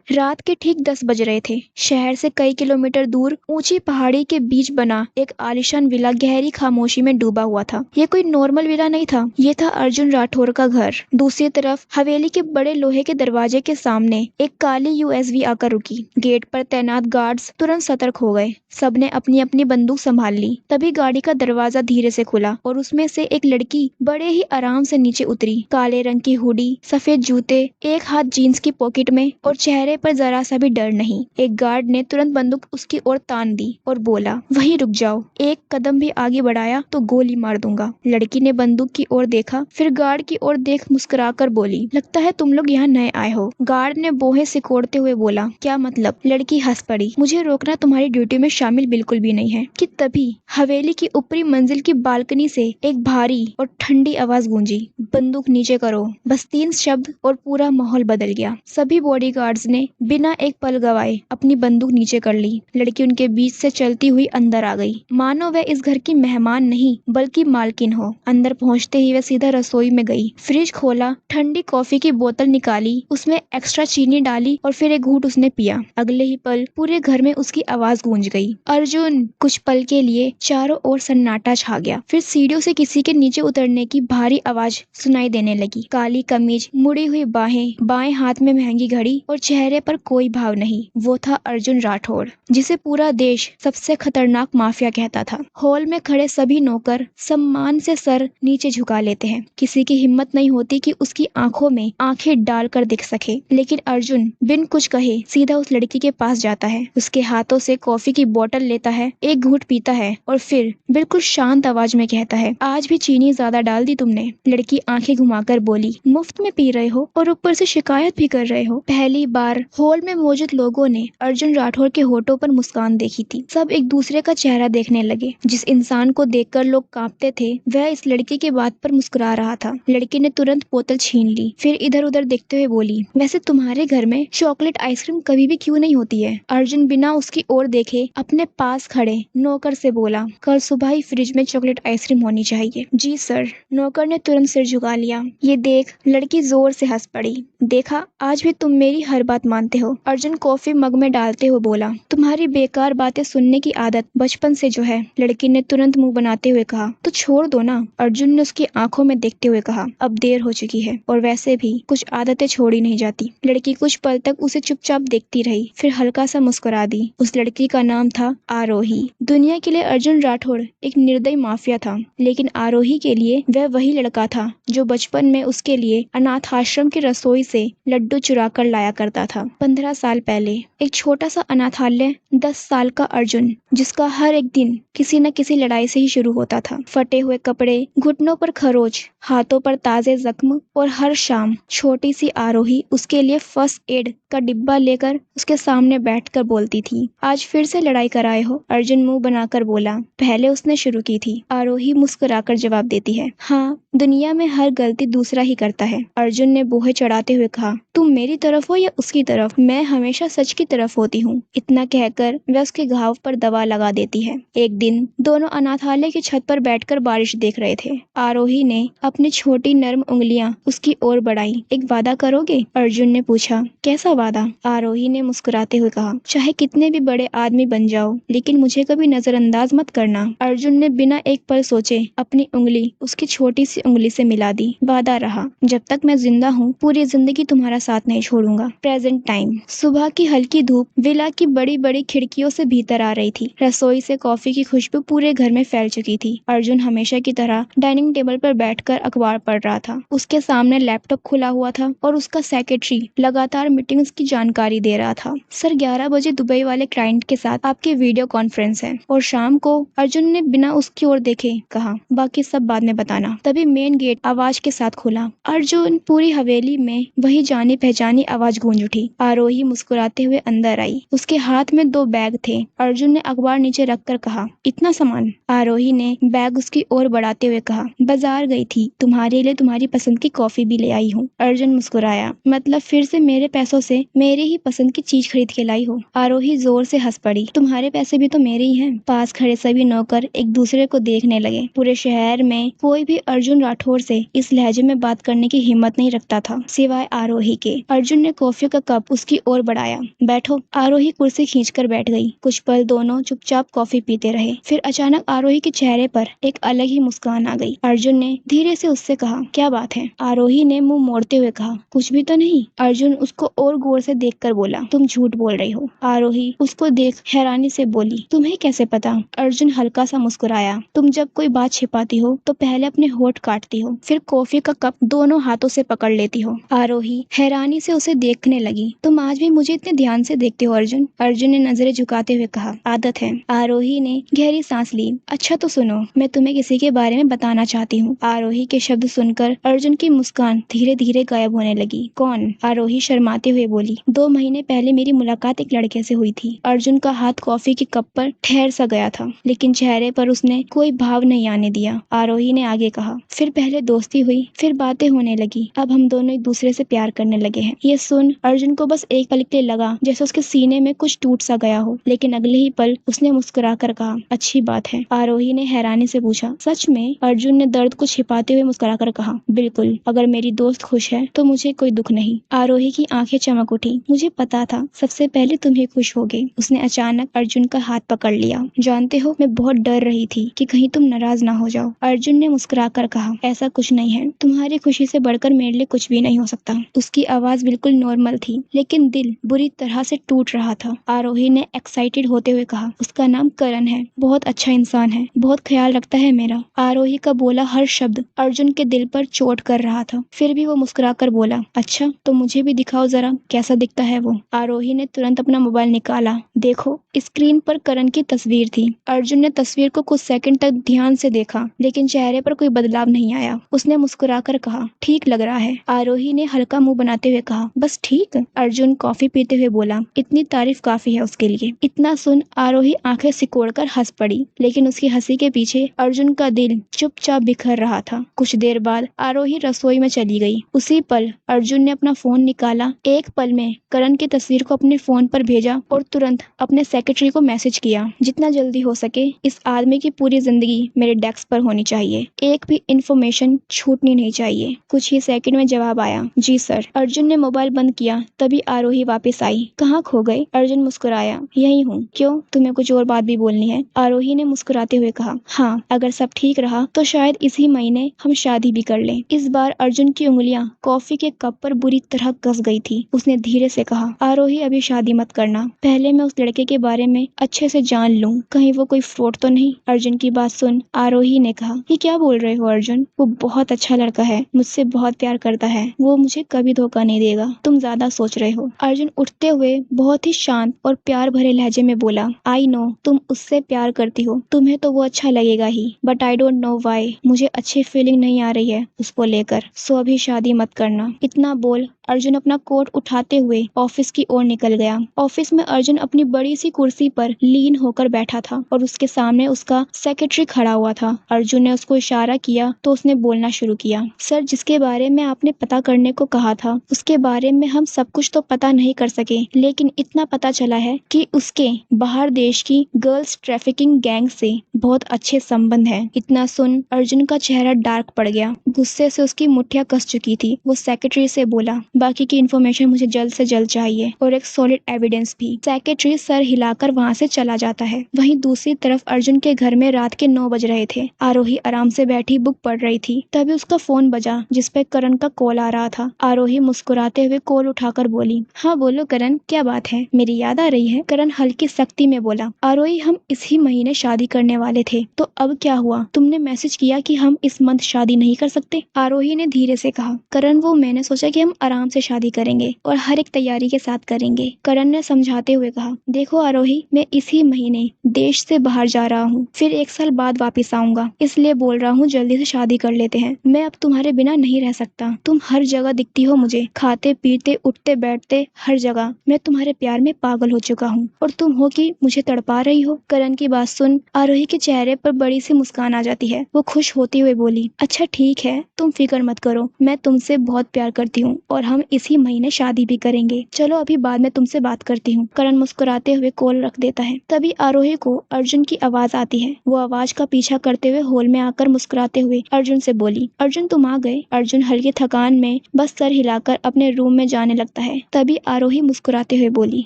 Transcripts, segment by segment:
रात के ठीक 10 बज रहे थे। शहर से कई किलोमीटर दूर ऊंची पहाड़ी के बीच बना एक आलीशान विला गहरी खामोशी में डूबा हुआ था। ये कोई नॉर्मल विला नहीं था, ये था अर्जुन राठौर का घर। दूसरी तरफ हवेली के बड़े लोहे के दरवाजे के सामने एक काली यूएसवी आकर रुकी। गेट पर तैनात गार्ड्स तुरंत सतर्क हो गए। सबने अपनी अपनी बंदूक संभाल ली। तभी गाड़ी का दरवाजा धीरे से खुला और उसमें से एक लड़की बड़े ही आराम से नीचे उतरी। काले रंग की हुडी, सफेद जूते, एक हाथ जीन्स की पॉकेट में और चेहरे पर जरा सा भी डर नहीं। एक गार्ड ने तुरंत बंदूक उसकी ओर तान दी और बोला, वहीं रुक जाओ, एक कदम भी आगे बढ़ाया तो गोली मार दूंगा। लड़की ने बंदूक की ओर देखा, फिर गार्ड की ओर देख मुस्कुराकर बोली, लगता है तुम लोग यहाँ नए आए हो। गार्ड ने बोहे सिकोड़ते हुए बोला, क्या मतलब? लड़की हंस पड़ी, मुझे रोकना तुम्हारी ड्यूटी में शामिल बिल्कुल भी नहीं है। कि तभी हवेली की ऊपरी मंजिल की बालकनी से एक भारी और ठंडी आवाज गूंजी, बंदूक नीचे करो। बस 3 शब्द और पूरा माहौल बदल गया। सभी बॉडीगार्ड्स ने बिना एक पल गवाए अपनी बंदूक नीचे कर ली। लड़की उनके बीच से चलती हुई अंदर आ गई, मानो वह इस घर की मेहमान नहीं बल्कि मालकिन हो। अंदर पहुंचते ही वह सीधा रसोई में गई। फ्रिज खोला, ठंडी कॉफी की बोतल निकाली, उसमें एक्स्ट्रा चीनी डाली और फिर एक घूंट उसने पिया। अगले ही पल पूरे घर में उसकी आवाज गूंज गई, अर्जुन। कुछ पल के लिए चारों ओर सन्नाटा छा गया। फिर सीढ़ियों से किसी के नीचे उतरने की भारी आवाज सुनाई देने लगी। काली कमीज, मुड़ी हुई बाहें, बाएं हाथ में महंगी घड़ी और चेहरे पर कोई भाव नहीं। वो था अर्जुन राठौर, जिसे पूरा देश सबसे खतरनाक माफिया कहता था। हॉल में खड़े सभी नौकर सम्मान से सर नीचे झुका लेते हैं। किसी की हिम्मत नहीं होती कि उसकी आंखों में आंखें डालकर दिख सके, लेकिन अर्जुन बिन कुछ कहे सीधा उस लड़की के पास जाता है, उसके हाथों से कॉफी की बोतल लेता है, एक घूंट पीता है और फिर बिल्कुल शांत आवाज में कहता है, आज भी चीनी ज्यादा डाल दी तुमने। लड़की आंखें घुमाकर बोली, मुफ्त में पी रहे हो और ऊपर से शिकायत भी कर रहे हो। पहली बार हॉल में मौजूद लोगों ने अर्जुन राठौर के होठों पर मुस्कान देखी थी। सब एक दूसरे का चेहरा देखने लगे। जिस इंसान को देखकर लोग कांपते थे वह इस लड़की के बात पर मुस्कुरा रहा था। लड़की ने तुरंत बोतल छीन ली, फिर इधर उधर देखते हुए बोली, वैसे तुम्हारे घर में चॉकलेट आइसक्रीम कभी भी क्यों नहीं होती है? अर्जुन बिना उसकी ओर देखे अपने पास खड़े नौकर से बोला, कल सुबह ही फ्रिज में चॉकलेट आइसक्रीम होनी चाहिए। जी सर। नौकर ने तुरंत सिर झुका लिया। ये देख लड़की जोर से हंस पड़ी, देखा आज भी तुम मेरी हर बात मानते हो। अर्जुन कॉफी मग में डालते हुए बोला, तुम्हारी बेकार बातें सुनने की आदत बचपन से जो है। लड़की ने तुरंत मुंह बनाते हुए कहा, तो छोड़ दो ना। अर्जुन ने उसकी आंखों में देखते हुए कहा, अब देर हो चुकी है और वैसे भी कुछ आदतें छोड़ी नहीं जाती। लड़की कुछ पल तक उसे चुपचाप देखती रही, फिर हल्का सा मुस्कुरा दी। उस लड़की का नाम था आरोही। दुनिया के लिए अर्जुन राठौर एक निर्दयी माफिया था, लेकिन आरोही के लिए वह वही लड़का था जो बचपन में उसके लिए अनाथ आश्रम की रसोई से लड्डू चुरा कर लाया करता था। 15 साल पहले एक छोटा सा अनाथालय, 10 साल का अर्जुन, जिसका हर एक दिन किसी न किसी लड़ाई से ही शुरू होता था। फटे हुए कपड़े, घुटनों पर खरोच, हाथों पर ताजे जख्म और हर शाम छोटी सी आरोही उसके लिए फर्स्ट एड का डिब्बा लेकर उसके सामने बैठकर बोलती थी, आज फिर से लड़ाई कराए हो? अर्जुन मुंह बनाकर बोला, पहले उसने शुरू की थी। आरोही मुस्कुराकर जवाब देती है, हाँ, दुनिया में हर गलती दूसरा ही करता है। अर्जुन ने बोहे चढ़ाते हुए कहा, तुम मेरी तरफ हो या उसकी तरफ? मैं हमेशा सच की तरफ होती हूँ। इतना कहकर वह उसके घाव पर दवा लगा देती है। एक दिन दोनों अनाथालय की छत पर बैठकर बारिश देख रहे थे। आरोही ने अपनी छोटी नर्म उंगलियां उसकी ओर बढ़ाई। एक वादा करोगे? अर्जुन ने पूछा। कैसा वादा? आरोही ने मुस्कुराते हुए कहा, चाहे कितने भी बड़े आदमी बन जाओ, लेकिन मुझे कभी नजरअंदाज मत करना। अर्जुन ने बिना एक पल सोचे अपनी उंगली उसकी छोटी सी उंगली से मिला दी। वादा रहा, जब तक मैं जिंदा हूँ पूरी जिंदगी तुम्हारा साथ नहीं छोड़ूंगा। Present time. सुबह की हल्की धूप विला की बड़ी बड़ी खिड़कियों से भीतर आ रही थी। रसोई से कॉफी की खुशबू पूरे घर में फैल चुकी थी। अर्जुन हमेशा की तरह डाइनिंग टेबल पर बैठकर अखबार पढ़ रहा था। उसके सामने लैपटॉप खुला हुआ था और उसका सेक्रेटरी लगातार मीटिंग्स की जानकारी दे रहा था। सर, 11 बजे दुबई वाले क्लाइंट के साथ आपकी वीडियो कॉन्फ्रेंस है और शाम को। अर्जुन ने बिना उसकी ओर देखे कहा, बाकी सब बाद में बताना। तभी मेन गेट आवाज के साथ खुला। अर्जुन। पूरी हवेली में वही जानी पहचानी आवाज गूंज उठी। आरोही मुस्कुराते हुए अंदर आई। उसके हाथ में 2 बैग थे। अर्जुन ने अखबार नीचे रखकर कहा, इतना सामान? आरोही ने बैग उसकी ओर बढ़ाते हुए कहा, बाजार गई थी, तुम्हारे लिए तुम्हारी पसंद की कॉफी भी ले आई हूँ। अर्जुन मुस्कुराया, मतलब फिर से मेरे पैसों से मेरे ही पसंद की चीज खरीद के लाई हो? आरोही जोर से हंस पड़ी, तुम्हारे पैसे भी तो मेरे ही हैं। पास खड़े सभी नौकर एक दूसरे को देखने लगे। पूरे शहर में कोई भी अर्जुन राठौर से इस लहजे में बात करने की हिम्मत नहीं रखता था, सिवाय आरोही के। अर्जुन ने कॉफी का कप कप उसकी ओर बढ़ाया। बैठो। आरोही कुर्सी खींचकर बैठ गई। कुछ पल दोनों चुपचाप कॉफी पीते रहे। फिर अचानक आरोही के चेहरे पर एक अलग ही मुस्कान आ गई। अर्जुन ने धीरे से उससे कहा, क्या बात है? आरोही ने मुंह मोड़ते हुए कहा, कुछ भी तो नहीं। अर्जुन उसको और गौर से देखकर बोला, तुम झूठ बोल रही हो। आरोही उसको देख हैरानी से बोली, तुम्हें कैसे पता? अर्जुन हल्का सा मुस्कुराया, तुम जब कोई बात छिपाती हो तो पहले अपने होठ काटती हो, फिर कॉफी का कप दोनों हाथों से पकड़ लेती हो। आरोही हैरानी से उसे देखने लगी। तुम आज भी मुझे इतने ध्यान से देखते हो अर्जुन? अर्जुन ने नजरें झुकाते हुए कहा, आदत है। आरोही ने गहरी सांस ली। अच्छा तो सुनो, मैं तुम्हें किसी के बारे में बताना चाहती हूँ। आरोही के शब्द सुनकर अर्जुन की मुस्कान धीरे धीरे गायब होने लगी। कौन? आरोही शर्माते हुए बोली, 2 महीने पहले मेरी मुलाकात एक लड़के से हुई थी। अर्जुन का हाथ कॉफी के कप पर ठहर सा गया था, लेकिन चेहरे पर उसने कोई भाव नहीं आने दिया। आरोही ने आगे कहा, फिर पहले दोस्ती हुई, फिर बातें होने लगी, अब हम दोनों एक दूसरे से प्यार करने लगे हैं। ये सुन अर्जुन को बस एक पल के लिए लगा जैसे उसके सीने में कुछ टूट सा गया हो, लेकिन अगले ही पल उसने मुस्कुरा कर कहा, अच्छी बात है। आरोही ने हैरानी से पूछा, सच में? अर्जुन ने दर्द को छिपाते हुए मुस्कुरा कर कहा, बिल्कुल, अगर मेरी दोस्त खुश है तो मुझे कोई दुख नहीं। आरोही की आंखें चमक उठी। मुझे पता था सबसे पहले तुम ही खुश होगे। उसने अचानक अर्जुन का हाथ पकड़ लिया। जानते हो, मैं बहुत डर रही थी कि कहीं तुम नाराज ना हो जाओ। अर्जुन ने मुस्कुरा कर कहा, ऐसा कुछ नहीं है, तुम्हारी खुशी से बढ़कर मेरे लिए कुछ भी नहीं हो सकता। उसकी आवाज बिल्कुल नॉर्मल थी, लेकिन दिल बुरी तरह से टूट रहा था। आरोही ने एक्साइटेड होते हुए कहा, उसका नाम करण है, बहुत अच्छा इंसान है, बहुत ख्याल रखता है मेरा। आरोही का बोला हर शब्द अर्जुन के दिल पर चोट कर रहा था। फिर भी वो मुस्कुराकर बोला, अच्छा तो मुझे भी दिखाओ जरा, कैसा दिखता है वो? आरोही ने तुरंत अपना मोबाइल निकाला। देखो, स्क्रीन पर करण की तस्वीर थी। अर्जुन ने तस्वीर को कुछ सेकंड तक ध्यान से देखा, लेकिन चेहरे पर कोई बदलाव नहीं आया। उसने मुस्कुराकर कहा, ठीक लग रहा है। आरोही ने हल्का मुंह बनाते हुए कहा, बस ठीक? अर्जुन कॉफी पीते हुए बोला, इतनी तारीफ काफी है उसके लिए। इतना सुन आरोही आंखें सिकोड़कर हंस पड़ी, लेकिन उसकी हंसी के पीछे अर्जुन का दिल चुपचाप बिखर रहा था। कुछ देर बाद आरोही रसोई में चली गई। उसी पल अर्जुन ने अपना फोन निकाला, एक पल में करण की तस्वीर को अपने फोन पर भेजा और तुरंत अपने सेक्रेटरी को मैसेज किया, जितना जल्दी हो सके इस आदमी की पूरी जिंदगी मेरे डेस्क पर होनी चाहिए, एक भी इंफॉर्मेशन छूटनी नहीं चाहिए। कुछ ही सेकंड में जवाब आया, जी सर। अर्जुन ने मोबाइल बंद किया, तभी आरोही वापस आई। कहाँ खो गए? अर्जुन मुस्कुराया, यही हूँ। क्यों, तुम्हें कुछ और बात भी बोलनी है? आरोही ने मुस्कुराते हुए कहा, हाँ, अगर सब ठीक रहा तो शायद इसी महीने हम शादी भी कर लें। इस बार अर्जुन की उंगलियां कॉफी के कप पर बुरी तरह कस गई थी। उसने धीरे से कहा, आरोही अभी शादी मत करना, पहले मैं उस लड़के के बारे में अच्छे से जान लूं, कहीं वो कोई फ्रॉड तो नहीं। अर्जुन की बात सुन आरोही ने कहा, ये क्या बोल रहे हो अर्जुन? वो बहुत अच्छा लड़का है, मुझसे बहुत प्यार करता है, वो मुझे कभी धोखा नहीं देगा, तुम ज्यादा सोच रहे हो। अर्जुन उठते हुए बहुत ही शांत और प्यार भरे लहजे में बोला, आई नो तुम उससे प्यार करती हो, तुम्हें तो वो अच्छा लगेगा ही, but I don't know why, मुझे अच्छी फीलिंग नहीं आ रही है उसको लेकर, सो अभी शादी मत करना। इतना बोल अर्जुन अपना कोट उठाते हुए ऑफिस की ओर निकल गया। ऑफिस में अर्जुन अपनी बड़ी सी कुर्सी पर लीन होकर बैठा था और उसके सामने उसका सेक्रेटरी खड़ा हुआ था। अर्जुन ने उसको इशारा किया तो उसने बोलना शुरू किया, सर, जिसके बारे में आपने पता करने को कहा था उसके बारे में हम सब कुछ तो पता नहीं कर सके, लेकिन इतना पता चला है कि उसके बाहर देश की गर्ल्स ट्रैफिकिंग गैंग से बहुत अच्छे संबंध है। इतना सुन अर्जुन का चेहरा डार्क पड़ गया। गुस्से से उसकी मुठ्ठियां कस चुकी थी। वो सेक्रेटरी से बोला, बाकी की इन्फॉर्मेशन मुझे जल्द से जल्द चाहिए और एक सॉलिड एविडेंस भी। सेक्रेटरी सर हिलाकर वहाँ से चला जाता है। वहीं दूसरी तरफ अर्जुन के घर में रात के 9 बज रहे थे। आरोही आराम से बैठी बुक पढ़ रही थी, तभी उसका फोन बजा जिसपे करण का कॉल आ रहा था। आरोही मुस्कुराते हुए कॉल उठाकर बोली, हाँ बोलो करण, क्या बात है, मेरी याद आ रही है? करण हल्की सख्ती में बोला, आरोही हम इसी महीने शादी करने वाले थे, तो अब क्या हुआ? तुमने मैसेज किया कि हम इस मंथ शादी नहीं कर सकते। आरोही ने धीरे से कहा, करण वो मैंने सोचा कि हम आराम से शादी करेंगे और हर एक तैयारी के साथ करेंगे। करण ने समझाते हुए कहा, देखो आरोही, मैं इसी महीने देश से बाहर जा रहा हूँ, फिर 1 साल बाद वापस आऊंगा, इसलिए बोल रहा हूँ जल्दी से शादी कर लेते हैं। मैं अब तुम्हारे बिना नहीं रह सकता। तुम हर जगह दिखती हो मुझे, खाते पीते उठते बैठते हर जगह। मैं तुम्हारे प्यार में पागल हो चुका हूँ और तुम हो कि मुझे तड़पा रही हो। करण की बात सुन आरोही के चेहरे पर बड़ी सी मुस्कान आ जाती है। वो खुश होती हुए बोली, अच्छा ठीक है, तुम फिक्र मत करो, मैं तुमसे बहुत प्यार करती हूँ और हम इसी महीने शादी भी करेंगे। चलो अभी बाद में तुमसे बात करती हूँ। करण मुस्कुराते हुए कॉल रख देता है। तभी आरोही को अर्जुन की आवाज आती है। वो आवाज का पीछा करते हुए हॉल में आकर मुस्कुराते हुए अर्जुन से बोली, अर्जुन तुम आ गए। अर्जुन हल्की थकान में बस सर हिलाकर अपने रूम में जाने लगता है। तभी आरोही मुस्कुराते हुए बोली,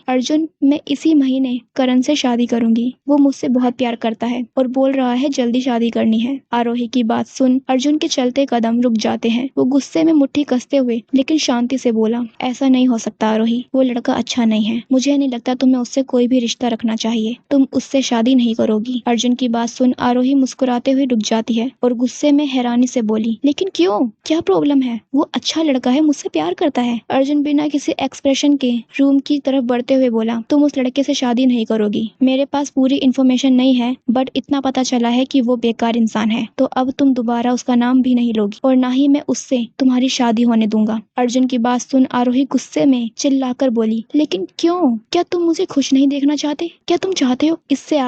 अर्जुन मैं इसी महीने करण से शादी करूंगी। वो मुझसे बहुत प्यार करता है और बोल रहा है जल्दी शादी करनी है। आरोही की बात सुन अर्जुन के चलते कदम रुक जाते हैं। वो गुस्से में मुट्ठी कसते हुए लेकिन शांति से बोला, ऐसा नहीं हो सकता आरोही, वो लड़का अच्छा नहीं है। मुझे नहीं लगता तुम्हें उससे कोई भी रिश्ता रखना चाहिए। तुम उससे शादी नहीं करोगी। अर्जुन की बात सुन आरोही मुस्कुराते हुए रुक जाती है और गुस्से में हैरानी से बोली, लेकिन क्यों, क्या प्रॉब्लम है? वो अच्छा लड़का है, मुझसे प्यार करता है। अर्जुन बिना किसी एक्सप्रेशन के रूम की तरफ बढ़ते हुए बोला, तुम उस लड़के से शादी नहीं करोगी। मेरे पास पूरी इन्फॉर्मेशन नहीं है बट इतना पता चला है कि वो बेकार इंसान है। तो अब तुम दोबारा उसका नाम भी नहीं लोगी और ना ही मैं उससे तुम्हारी शादी होने दूंगा। अर्जुन की बात सुन आरोही गुस्से में चिल्लाकर बोली, लेकिन क्यों? क्या तुम मुझे खुश नहीं देखना चाहते? क्या तुम चाहते हो इससे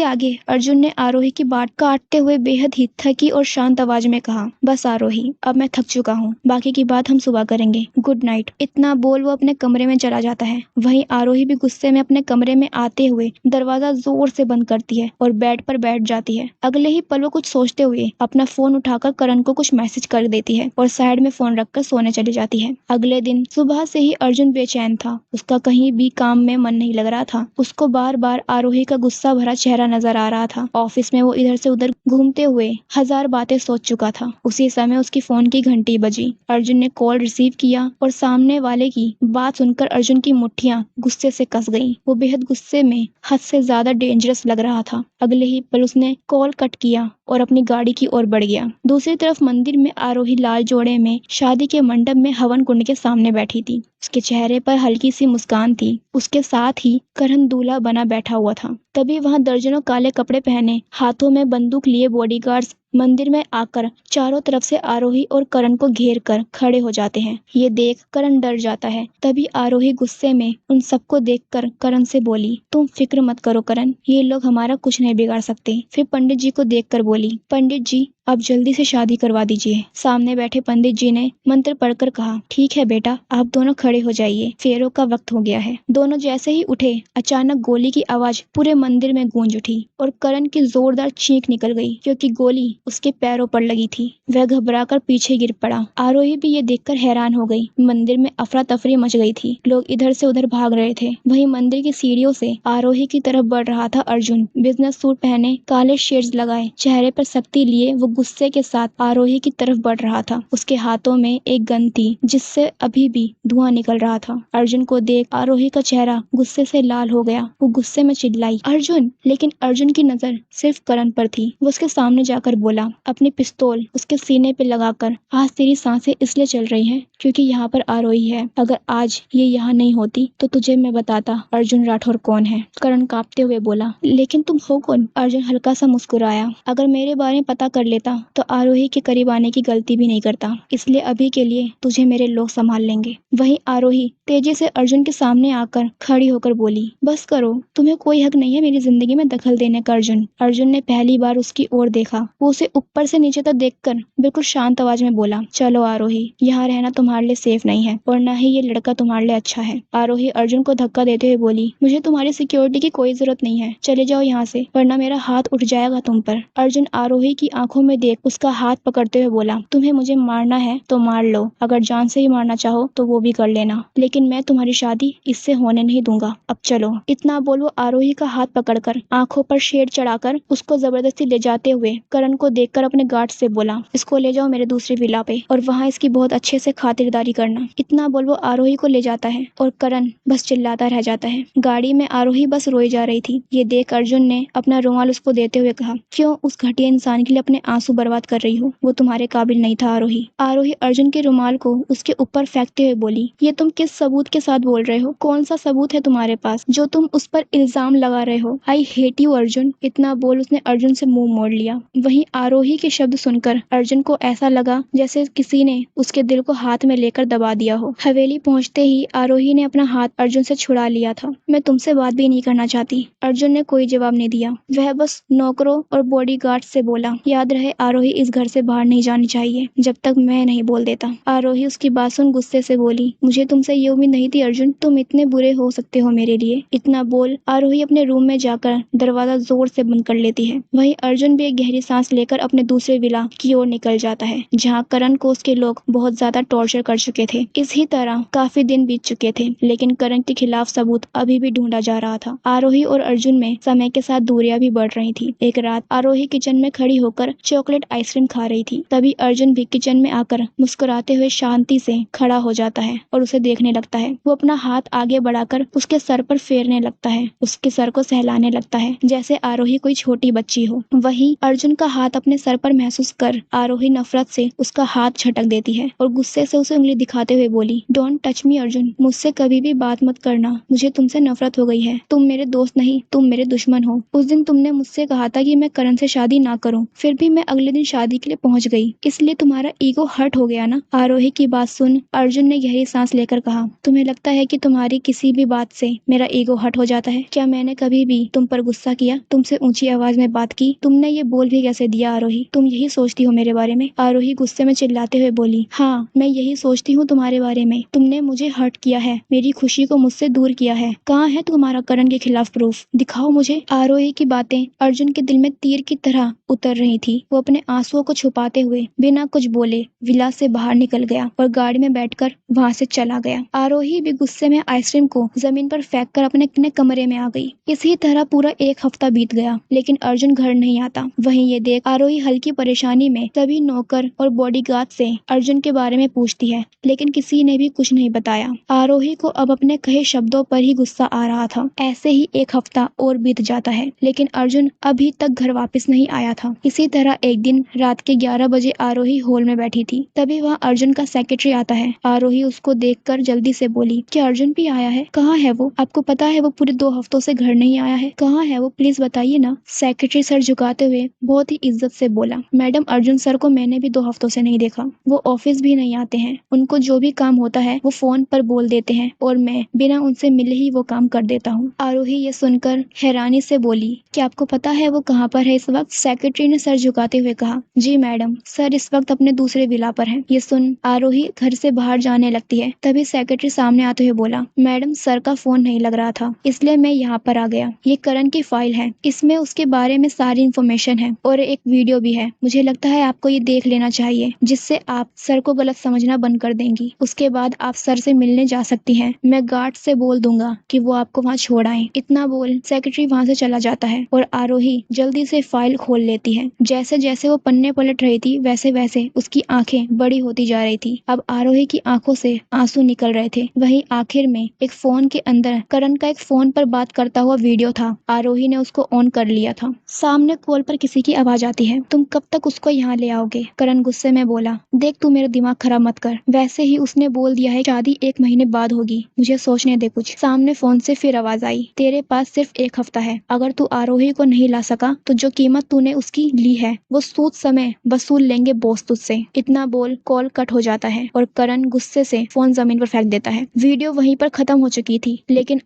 आगे? अर्जुन ने आरोही की बात काटते हुए बेहद ही थकी और शांत आवाज में कहा, बस आरोही अब मैं थक चुका हूँ, बाकी की बात हम सुबह करेंगे। Good night. इतना बोल वो अपने कमरे में चला जाता है। वहीं आरोही भी गुस्से में अपने कमरे में आते हुए दरवाजा जोर से बंद करती है और बेड पर बैठ जाती है। अगले ही पल वो कुछ सोचते हुए अपना फोन उठाकर करण को कुछ मैसेज कर देती है और साइड में फोन रखकर सोने चली जाती है। अगले दिन सुबह से ही अर्जुन बेचैन था। उसका कहीं भी काम में मन नहीं लग रहा था। उसको बार बार आरोही का गुस्सा भरा चेहरा नजर आ रहा था। ऑफिस में वो इधर से उधर घूमते हुए हजार बातें सोच चुका था। उसी समय उसकी फोन की घंटी बजी। अर्जुन ने कॉल रिसीव किया और सामने वाले की बात सुनकर अर्जुन की मुट्ठियां गुस्से से कस गईं। वो बेहद गुस्से में हद से ज्यादा डेंजरस लग रहा था। अगले ही पल उसने कॉल कट किया और अपनी गाड़ी की ओर बढ़ गया। दूसरी तरफ मंदिर में आरोही लाल जोड़े में शादी के मंडप में हवन कुंड के सामने बैठी थी। उसके चेहरे पर हल्की सी मुस्कान थी। उसके साथ ही करण दूल्हा बना बैठा हुआ था। तभी वहां दर्जनों काले कपड़े पहने हाथों में बंदूक लिए बॉडीगार्ड्स मंदिर में आकर चारों तरफ से आरोही और करण को घेर कर खड़े हो जाते हैं। ये देख करण डर जाता है। तभी आरोही गुस्से में उन सबको देखकर करण से बोली, तुम फिक्र मत करो करण, ये लोग हमारा कुछ नहीं बिगाड़ सकते। फिर पंडित जी को देखकर बोली, पंडित जी अब जल्दी से शादी करवा दीजिए। सामने बैठे पंडित जी ने मंत्र पढ़कर कहा, ठीक है बेटा, आप दोनों खड़े हो जाइए, फेरों का वक्त हो गया है। दोनों जैसे ही उठे अचानक गोली की आवाज पूरे मंदिर में गूंज उठी और करण की जोरदार चीख निकल गई क्योंकि गोली उसके पैरों पर लगी थी। वह घबराकर पीछे गिर पड़ा। आरोही भी ये देखकर हैरान हो गई। मंदिर में अफरा तफरी मच गई थी। लोग इधर से उधर भाग रहे थे। वहीं मंदिर की सीढ़ियों से आरोही की तरफ बढ़ रहा था अर्जुन। बिजनेस सूट पहने, काले शेड्स लगाए, चेहरे पर सख्ती लिए वो गुस्से के साथ आरोही की तरफ बढ़ रहा था। उसके हाथों में एक गन थी जिससे अभी भी धुआं निकल रहा था। अर्जुन को देख आरोही का चेहरा गुस्से से लाल हो गया। वो गुस्से में चिल्लाई, अर्जुन! लेकिन अर्जुन की नजर सिर्फ करण पर थी। वो उसके सामने जाकर बोला, अपनी पिस्तौल उसके सीने पे लगाकर, आज तेरी सांसें इसलिए चल रही हैं क्योंकि यहाँ पर आरोही है। अगर आज ये यहाँ नहीं होती तो तुझे मैं बताता अर्जुन राठौर कौन है। करण कांपते हुए बोला, लेकिन तुम हो कौन? अर्जुन हल्का सा मुस्कुराया, अगर मेरे बारे में पता कर लेता तो आरोही के करीब आने की गलती भी नहीं करता, इसलिए अभी के लिए तुझे मेरे लोग संभाल लेंगे। वहीं आरोही तेजी से अर्जुन के सामने आकर खड़ी होकर बोली, बस करो, तुम्हें कोई हक नहीं है मेरी जिंदगी में दखल देने का। अर्जुन ने पहली बार उसकी ओर देखा। वो उसे ऊपर से नीचे तक देखकर बिल्कुल शांत आवाज में बोला, चलो आरोही, यहाँ रहना तुम्हारे लिए सेफ नहीं है और न ही ये लड़का तुम्हारे लिए अच्छा है। आरोही अर्जुन को धक्का देते हुए बोली, मुझे तुम्हारी सिक्योरिटी की कोई जरूरत नहीं है, चले जाओ यहाँ से वरना मेरा हाथ उठ जाएगा तुम पर। अर्जुन आरोही की आंखों में देख उसका हाथ पकड़ते हुए बोला, तुम्हें मुझे मारना है तो मार लो, अगर जान से ही मारना चाहो तो वो भी कर लेना, लेकिन मैं तुम्हारी शादी इससे होने नहीं दूंगा। अब चलो। इतना बोल वो आरोही का हाथ पकड़कर आंखों पर शेड चढ़ाकर उसको जबरदस्ती ले जाते हुए करण को देखकर अपने गार्ड से बोला, इसको ले जाओ मेरे दूसरी विला पे और वहाँ इसकी बहुत अच्छे से खातिरदारी करना। इतना बोल वो आरोही को ले जाता है और करण बस चिल्लाता रह जाता है। गाड़ी में आरोही बस रोई जा रही थी। ये देख अर्जुन ने अपना रुमाल उसको देते हुए कहा, क्यों उस घटिया इंसान के लिए अपने आंसू बर्बाद कर रही हो? वो तुम्हारे काबिल नहीं था आरोही। आरोही अर्जुन के रुमाल को उसके ऊपर फेंकते हुए बोली, ये तुम किस सबूत के साथ बोल रहे हो? कौन सा सबूत है तुम्हारे पास जो तुम उस पर इल्जाम लगा रहे हो? I hate you Arjun. इतना बोल उसने अर्जुन से मुंह मोड़ लिया। वहीं आरोही के शब्द सुनकर अर्जुन को ऐसा लगा जैसे किसी ने उसके दिल को हाथ में लेकर दबा दिया हो। हवेली पहुंचते ही आरोही ने अपना हाथ अर्जुन से छुड़ा लिया था। मैं तुमसे बात भी नहीं करना चाहती। अर्जुन ने कोई जवाब नहीं दिया। वह बस नौकरों और बॉडीगार्ड से बोला, याद रहे आरोही, इस घर से बाहर नहीं जानी चाहिए जब तक मैं नहीं बोल देता। आरोही उसकी बात सुन गुस्से से बोली, मुझे तुमसे ये उम्मीद नहीं थी अर्जुन, तुम इतने बुरे हो सकते हो मेरे लिए। इतना बोल आरोही अपने रूम में जाकर दरवाजा जोर से बंद कर लेती है। वहीं अर्जुन भी एक गहरी सांस लेकर अपने दूसरे विला की ओर निकल जाता है, जहाँ करण को उसके लोग बहुत ज्यादा टॉर्चर कर चुके थे। इसी तरह काफी दिन बीत चुके थे, लेकिन करण के खिलाफ सबूत अभी भी ढूंढा जा रहा था। आरोही और अर्जुन में समय के साथ दूरियां भी बढ़ रही थी। एक रात आरोही किचन में खड़ी होकर चॉकलेट आइसक्रीम खा रही थी। तभी अर्जुन भी किचन में आकर मुस्कुराते हुए शांति से खड़ा हो जाता है और उसे देखने लगता है। वो अपना हाथ आगे बढ़ाकर उसके सर पर फेरने लगता है, उसके सर को सहलाने लगता है जैसे आरोही कोई छोटी बच्ची हो। वहीं अर्जुन का हाथ अपने सर पर महसूस कर आरोही नफरत से उसका हाथ झटक देती है और गुस्से से उसे उंगली दिखाते हुए बोली, डोंट टच मी अर्जुन, मुझसे कभी भी बात मत करना, मुझे तुमसे नफरत हो गई है। तुम मेरे दोस्त नहीं, तुम मेरे दुश्मन हो। उस दिन तुमने मुझसे कहा था कि मैं करण से शादी ना करूं, फिर भी मैं अगले दिन शादी के लिए पहुंच गई, इसलिए तुम्हारा ईगो हर्ट हो गया ना। आरोही की बात सुन अर्जुन ने गहरी सांस लेकर कहा, तुम्हें लगता है कि तुम्हारी किसी भी बात से मेरा ईगो हर्ट हो जाता है? क्या मैंने कभी भी तुम पर गुस्सा किया, तुमसे ऊंची आवाज में बात की? तुमने ये बोल भी कैसे दिया आरोही? तुम यही सोचती हो मेरे बारे में? आरोही गुस्से में चिल्लाते हुए बोली, हाँ मैं यही सोचती हूँ तुम्हारे बारे में। तुमने मुझे हर्ट किया है, मेरी खुशी को मुझसे दूर किया है। कहाँ है तुम्हारा करण के खिलाफ प्रूफ? दिखाओ मुझे। आरोही की बातें अर्जुन के दिल में तीर की तरह उतर रही थी। वो अपने आंसुओं को छुपाते हुए बिना कुछ बोले विला से बाहर निकल गया और गाड़ी में बैठकर वहां से चला गया। आरोही भी गुस्से में आइसक्रीम को जमीन पर फेंक कर अपने कमरे में आ गई। इसी तरह पूरा एक हफ्ता बीत गया, लेकिन अर्जुन घर नहीं आता। वहीं ये देख आरोही हल्की परेशानी में सभी नौकर और बॉडीगार्ड से अर्जुन के बारे में पूछती है, लेकिन किसी ने भी कुछ नहीं बताया। आरोही को अब अपने कहे शब्दों पर ही गुस्सा आ रहा था। ऐसे ही एक हफ्ता और बीत जाता है, लेकिन अर्जुन अभी तक घर वापस नहीं आया था। इसी तरह एक दिन रात के 11 बजे आरोही हॉल में बैठी थी। तभी वहाँ अर्जुन का सेक्रेटरी आता है। आरोही उसको देखकर जल्दी से बोली, क्या अर्जुन भी आया है? कहाँ है वो? आपको पता है वो पूरे 2 हफ्तों से घर नहीं आया है। कहाँ है वो, प्लीज बताइए ना। सेक्रेटरी सर झुकाते हुए बहुत ही इज्जत से बोला, मैडम अर्जुन सर को मैंने भी 2 हफ्तों से नहीं देखा। वो ऑफिस भी नहीं आते हैं। उनको जो भी काम होता है वो फोन पर बोल देते हैं और मैं बिना उनसे मिले ही वो काम कर देता हूँ। आरोही ये सुनकर हैरानी से बोली, क्या आपको पता है वो कहाँ पर है इस वक्त? सेक्रेटरी ने सर झुकाते हुए कहा, जी मैडम, सर इस वक्त अपने दूसरे विला पर हैं। ये सुन आरोही घर से बाहर जाने लगती है। तभी सेक्रेटरी सामने आते हुए बोला, मैडम सर का फोन नहीं लग रहा था, इसलिए मैं यहाँ पर आ गया। ये करण की फाइल है, इसमें उसके बारे में सारी इन्फॉर्मेशन है और एक वीडियो भी है। मुझे लगता है आपको ये देख लेना चाहिए, जिससे आप सर को गलत समझना बंद कर देंगी। उसके बाद आप सर से मिलने जा सकती हैं। मैं गार्ड से बोल दूंगा कि वो आपको वहाँ छोड़ आए। इतना बोल सेक्रेटरी वहाँ से चला जाता है और आरोही जल्दी से फाइल खोल लेती है। जैसे जैसे वो पन्ने पलट रही थी वैसे वैसे उसकी आंखें बड़ी होती जा रही थी। अब आरोही की आंखों से आंसू निकल रहे थे। वहीं आखिर में एक फोन के अंदर करण का एक फोन पर बात करता हुआ वीडियो था। आरोही ने उसको ऑन कर लिया था। सामने कॉल पर किसी की आवाज आती है, तुम कब तक उसको यहाँ ले आओगे? करण गुस्से में बोला, देख तू मेरा दिमाग खराब मत कर। वैसे ही उसने बोल दिया है शादी 1 महीने बाद होगी, मुझे सोचने दे कुछ। सामने फोन से फिर आवाज आई, तेरे पास सिर्फ 1 हफ्ता है। अगर तू आरोही को नहीं ला सका तो जो कीमत तूने उसकी ली है वो सूद समय वसूल लेंगे बॉस तुझसे। इतना बोल कॉल कट हो जाता है और करण गुस्से से फोन जमीन पर फेंक देता है। वीडियो वहीं पर खत्म हो चुकी थी, लेकिन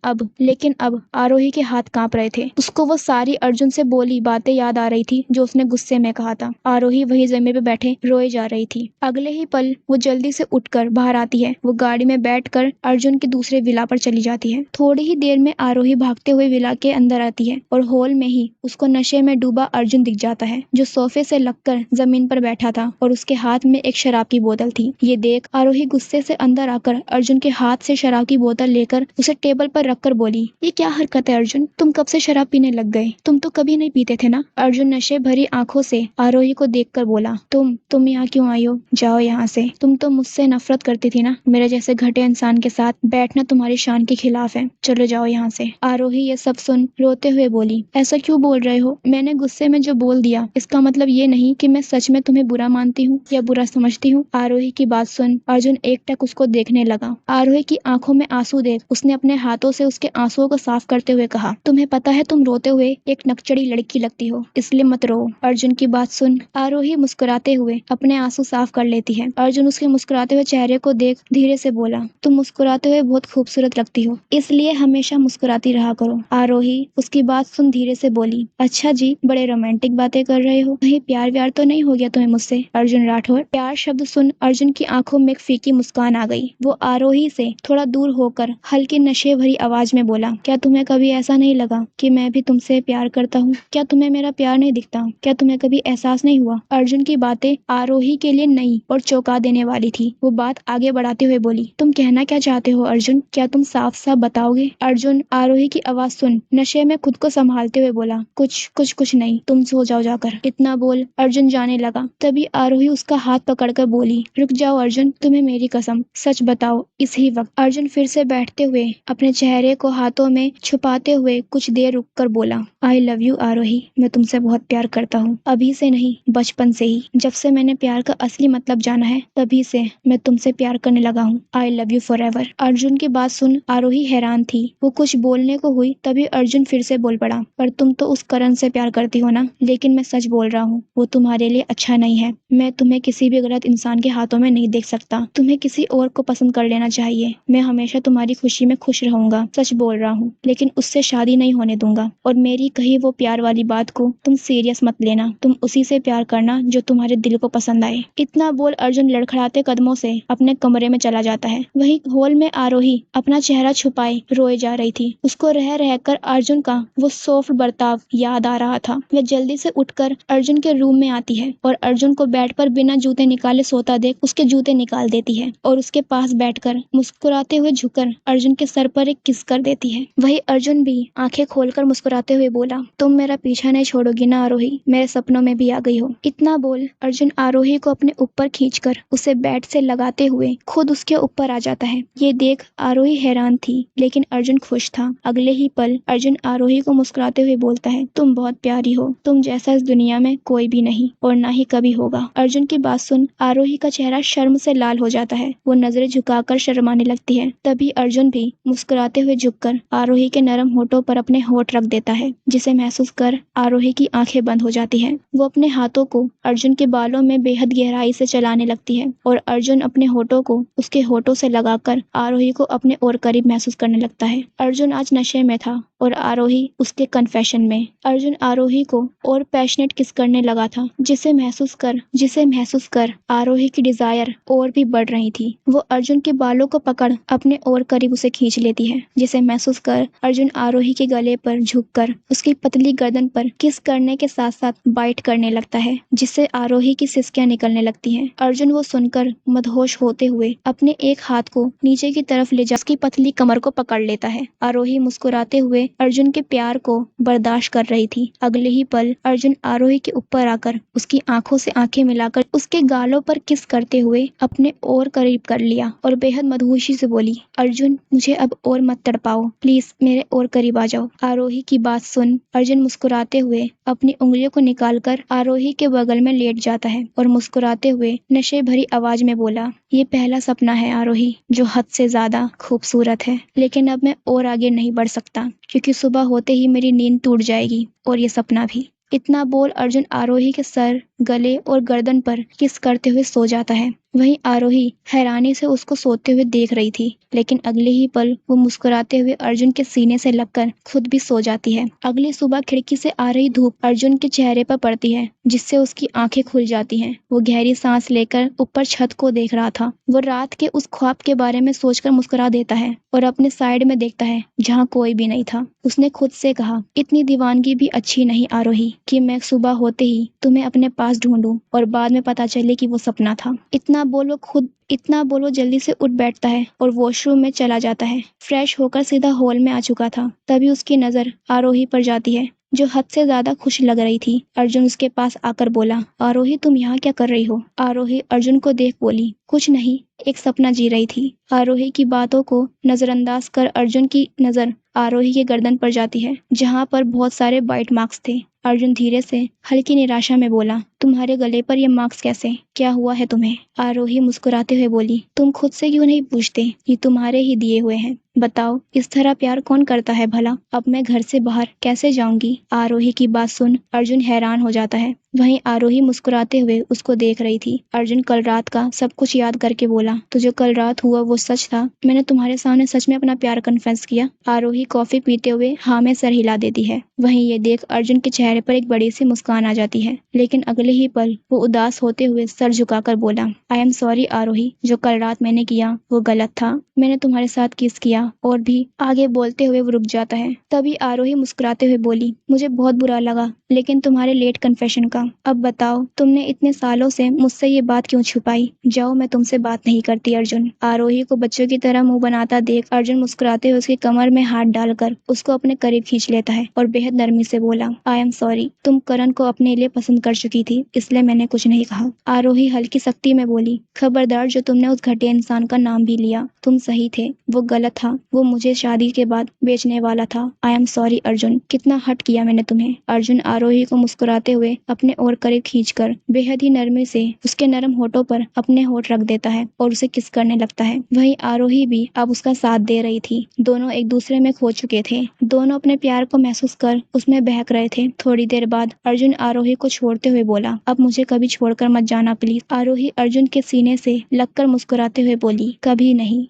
अब आरोही के हाथ कांप रहे थे। उसको वो सारी अर्जुन से बोली बातें याद आ रही थी जो उसने गुस्से में कहा था। आरोही वही जमीन पे बैठे रोए जा रही थी। अगले ही पल वो जल्दी से उठकर बाहर आती है। वो गाड़ी में बैठकर अर्जुन के दूसरे विला पर चली जाती है। थोड़ी ही देर में आरोही भागते हुए विला के अंदर आती है और हॉल में ही उसको नशे में डूबा अर्जुन दिख जाता है, जो सोफे से लगकर जमीन पर बैठा था और उसके हाथ में एक शराब की बोतल थी। ये देख आरोही गुस्से से अंदर आकर अर्जुन के हाथ से शराब की बोतल लेकर उसे टेबल पर रखकर बोली, ये क्या हरकत है अर्जुन? तुम कब से शराब पीने लग गए? तुम तो कभी नहीं पीते थे ना? अर्जुन नशे भरी आंखों से आरोही को देखकर बोला, तुम यहाँ क्यों आई हो? जाओ यहाँ से। तुम तो मुझसे नफरत करती थी ना? मेरे जैसे घटे इंसान के साथ बैठना तुम्हारी शान के खिलाफ है। चलो जाओ यहाँ से। आरोही ये सब सुन रोते हुए बोली, ऐसा क्यों बोल रहे हो? मैंने गुस्से में जो बोल दिया इसका मतलब ये नहीं कि मैं सच में तुम्हें बुरा मानती हूँ या बुरा समझती हूँ। आरोही की बात सुन अर्जुन एकटक उसको देखने लगा। आरोही की आंखों में आंसू देख उसने अपने हाथों से उसके आंसुओं को साफ करते हुए कहा, तुम्हें पता है तुम रोते हुए एक नकचड़ी लड़की लगती हो, इसलिए मत रो। अर्जुन अर्जुन की बात सुन आरोही मुस्कुराते हुए अपने आंसू साफ कर लेती है। अर्जुन उसके मुस्कुराते हुए चेहरे को देख धीरे से बोला, तुम मुस्कुराते हुए बहुत खूबसूरत लगती हो, इसलिए हमेशा मुस्कुराती रहा करो। आरोही उसकी बात सुन धीरे से बोली, अच्छा जी, बड़े रोमांटिक बातें कर रहे हो, कहीं प्यार व्यार तो नहीं हो गया तुम्हें मुझसे? अर्जुन राठौर। प्यार शब्द सुन अर्जुन की आंखों में एक फीकी मुस्कान आ गई। वो आरोही से थोड़ा दूर होकर हल्की नशे भरी आवाज में बोला, क्या तुम्हें कभी ऐसा नहीं लगा कि मैं भी तुमसे प्यार करता हूँ? क्या तुम्हें मेरा प्यार नहीं दिखता? क्या तुम्हें कभी एहसास नहीं हुआ? अर्जुन की बातें आरोही के लिए नई और चौंका देने वाली थी। वो बात आगे बढ़ाते हुए बोली, तुम कहना क्या चाहते हो अर्जुन? क्या तुम साफ साफ बताओगे? अर्जुन आरोही की आवाज सुन नशे में खुद को संभालते हुए बोला, कुछ नहीं, तुम सो जाओ जाकर। इतना बोल अर्जुन जाने लगा। तभी आरोही उसका हाथ पकड़कर बोली, रुक जाओ अर्जुन, तुम्हें मेरी कसम, सच बताओ इसी वक्त। अर्जुन फिर से बैठते हुए अपने चेहरे को हाथों में छुपाते हुए कुछ देर रुककर बोला, आई लव यू आरोही, मैं तुमसे बहुत प्यार करता हूँ, अभी से नहीं, बचपन से ही। जब से मैंने प्यार का असली मतलब जाना है तभी से मैं तुमसे प्यार करने लगा हूँ। I love you for ever. Arjun की बात सुन आरोही हैरान थी। वो कुछ बोलने को हुई तभी अर्जुन फिर से बोल पड़ा, पर तुम तो उस करण से प्यार करती हो ना? लेकिन मैं सच बोल रहा हूँ, वो तुम्हारे लिए अच्छा नहीं है। मैं तुम्हें किसी भी गलत इंसान के हाथों में नहीं देख सकता। तुम्हें किसी और को पसंद कर लेना चाहिए। मैं हमेशा तुम्हारी खुशी में खुश रहूंगा, सच बोल रहा हूँ, लेकिन उससे शादी नहीं होने दूंगा। और मेरी कही वो प्यार वाली बात को तुम सीरियस मत लेना। तुम उसी से प्यार करना जो तुम्हारे दिल को पसंद आए। इतना बोल अर्जुन लड़खड़ाते कदमों से अपने कमरे में चला जाता है। वहीं हॉल में आरोही अपना चेहरा छुपाए रोए जा रही थी। उसको रह रहकर अर्जुन का वो सॉफ्ट बर्ताव याद आ रहा था। वह जल्दी से उठकर अर्जुन के रूम में आती है और अर्जुन को बेड पर बिना जूते निकाले सोता देख उसके जूते निकाल देती है और उसके पास बैठकर मुस्कुराते हुए झुककर अर्जुन के सर पर एक किस कर देती है। वही अर्जुन भी आंखें खोलकर मुस्कुराते हुए बोला, तुम मेरा पीछा नहीं छोड़ोगी ना आरोही? मेरे सपनों में भी आ गई हो। इतना बोल अर्जुन आरोही को अपने ऊपर खींचकर उसे बेड से लगाते हुए खुद उसके ऊपर आ जाता है। ये देख आरोही हैरान थी, लेकिन अर्जुन खुश था। अगले ही पल अर्जुन आरोही को मुस्कुराते हुए बोलता है, तुम बहुत प्यारी हो, तुम जैसा इस दुनिया में कोई भी नहीं और ना ही कभी होगा। अर्जुन की बात सुन आरोही का चेहरा शर्म से लाल हो जाता है। वो नजरें झुकाकर शर्माने लगती है। तभी अर्जुन भी मुस्कुराते हुए झुककर आरोही के नरम होठों पर अपने होठ रख देता है, जिसे महसूस कर आरोही की आंखें बंद हो जाती हैं। वो अपने हाथों को अर्जुन के बालों में बेहद गहराई से चलाने लगती है और अर्जुन अपने होठों को उसके होठों से लगाकर आरोही को अपने और करीब महसूस करने लगता है। अर्जुन आज नशे में था और आरोही उसके कन्फेशन में। अर्जुन आरोही को और पैशनेट किस करने लगा था, जिसे महसूस कर आरोही की डिजायर और भी बढ़ रही थी। वो अर्जुन के बालों को पकड़ अपने और करीब उसे खींच लेती है, जिसे महसूस कर अर्जुन आरोही के गले पर झुककर उसकी पतली गर्दन पर किस करने के साथ साथ बाइट करने लगता है, जिससे आरोही की सिसकियां निकलने लगती हैं। अर्जुन वो सुनकर मदहोश होते हुए अपने एक हाथ को नीचे की तरफ ले जा उसकी पतली कमर को पकड़ लेता है। आरोही मुस्कुराते हुए अर्जुन के प्यार को बर्दाश्त कर रही थी। अगले ही पल अर्जुन आरोही के ऊपर आकर उसकी आंखों से आंखें मिलाकर उसके गालों पर किस करते हुए अपने और करीब कर लिया और बेहद मदहोशी से बोली, अर्जुन मुझे अब और मत तड़पाओ, प्लीज मेरे और करीब आ जाओ। आरोही की बात सुन अर्जुन मुस्कुराते हुए अपनी उंगलियों को निकालकर आरोही के बगल में लेट जाता है और मुस्कुराते हुए नशे भरी आवाज में बोला, ये पहला सपना है आरोही जो हद से ज्यादा खूबसूरत है, लेकिन अब मैं और आगे नहीं बढ़ सकता क्योंकि सुबह होते ही मेरी नींद टूट जाएगी और ये सपना भी। इतना बोल अर्जुन आरोही के सर, गले और गर्दन पर किस करते हुए सो जाता है। वहीं आरोही हैरानी से उसको सोते हुए देख रही थी, लेकिन अगले ही पल वो मुस्कुराते हुए अर्जुन के सीने से लगकर खुद भी सो जाती है। अगली सुबह खिड़की से आ रही धूप अर्जुन के चेहरे पर पड़ती है, जिससे उसकी आंखें खुल जाती हैं। वो गहरी सांस लेकर ऊपर छत को देख रहा था। वो रात के उस ख्वाब के बारे में सोचकर मुस्कुरा देता है और अपने साइड में देखता है जहाँ कोई भी नहीं था। उसने खुद से कहा, इतनी दीवानगी भी अच्छी नहीं आरोही कि मैं सुबह होते ही तुम्हें अपने पास ढूंढूं और बाद में पता चले कि वो सपना था। इतना बोलो जल्दी से उठ बैठता है और वॉशरूम में चला जाता है। फ्रेश होकर सीधा हॉल में आ चुका था। तभी उसकी नजर आरोही पर जाती है, जो हद से ज्यादा खुश लग रही थी। अर्जुन उसके पास आकर बोला, आरोही तुम यहाँ क्या कर रही हो? आरोही अर्जुन को देख बोली, कुछ नहीं, एक सपना जी रही थी। आरोही की बातों को नजरअंदाज कर अर्जुन की नजर आरोही के गर्दन पर जाती है, जहाँ पर बहुत सारे बाइट मार्क्स थे। अर्जुन धीरे से हल्की निराशा में बोला, तुम्हारे गले पर ये मार्क्स कैसे? क्या हुआ है तुम्हें? आरोही मुस्कुराते हुए बोली, तुम खुद से क्यों नहीं पूछते? ये तुम्हारे ही दिए हुए हैं। बताओ, इस तरह प्यार कौन करता है भला? अब मैं घर से बाहर कैसे जाऊंगी? आरोही की बात सुन अर्जुन हैरान हो जाता है। वहीं आरोही मुस्कुराते हुए उसको देख रही थी। अर्जुन कल रात का सब कुछ याद करके बोला, तो जो कल रात हुआ वो सच था? मैंने तुम्हारे सामने सच में अपना प्यार कन्फेस किया। आरोही कॉफी पीते हुए हाँ में सर हिला देती है। वहीं ये देख अर्जुन के चेहरे पर एक बड़ी सी मुस्कान आ जाती है, लेकिन अगले ही पल वो उदास होते हुए सर झुकाकर बोला, आई एम सॉरी आरोही, जो कल रात मैंने किया वो गलत था। मैंने तुम्हारे साथ किस किया और भी आगे बोलते हुए वो रुक जाता है। तभी आरोही मुस्कुराते हुए बोली, मुझे बहुत बुरा लगा लेकिन तुम्हारे लेट कन्फेशन का। अब बताओ, तुमने इतने सालों से मुझसे ये बात क्यों छुपाई? जाओ, मैं तुमसे बात नहीं करती। अर्जुन आरोही को बच्चों की तरह मुंह बनाता देख अर्जुन मुस्कुराते हुए उसकी कमर में हाथ डालकर उसको अपने करीब खींच लेता है और बेहद नरमी से बोला, आई एम सॉरी, तुम करण को अपने लिए पसंद कर चुकी थी, इसलिए मैंने कुछ नहीं कहा। आरोही हल्की सख्ती में बोली, खबरदार जो तुमने उस घटिया इंसान का नाम भी लिया। तुम सही थे, वो गलत था, वो मुझे शादी के बाद बेचने वाला था। आई एम सॉरी अर्जुन, कितना हर्ट किया मैंने तुम्हें। अर्जुन आरोही को मुस्कुराते हुए अपने और करीब खींचकर बेहद ही नरमी से उसके नरम होठों पर अपने होठ रख देता है और उसे किस करने लगता है। वहीं आरोही भी अब उसका साथ दे रही थी। दोनों एक दूसरे में खो चुके थे। दोनों अपने प्यार को महसूस कर उसमें बहक रहे थे। थोड़ी देर बाद अर्जुन आरोही को छोड़ते हुए बोला, अब मुझे कभी छोड़कर मत जाना प्लीज। आरोही अर्जुन के सीने से लगकर मुस्कुराते हुए बोली, कभी नहीं।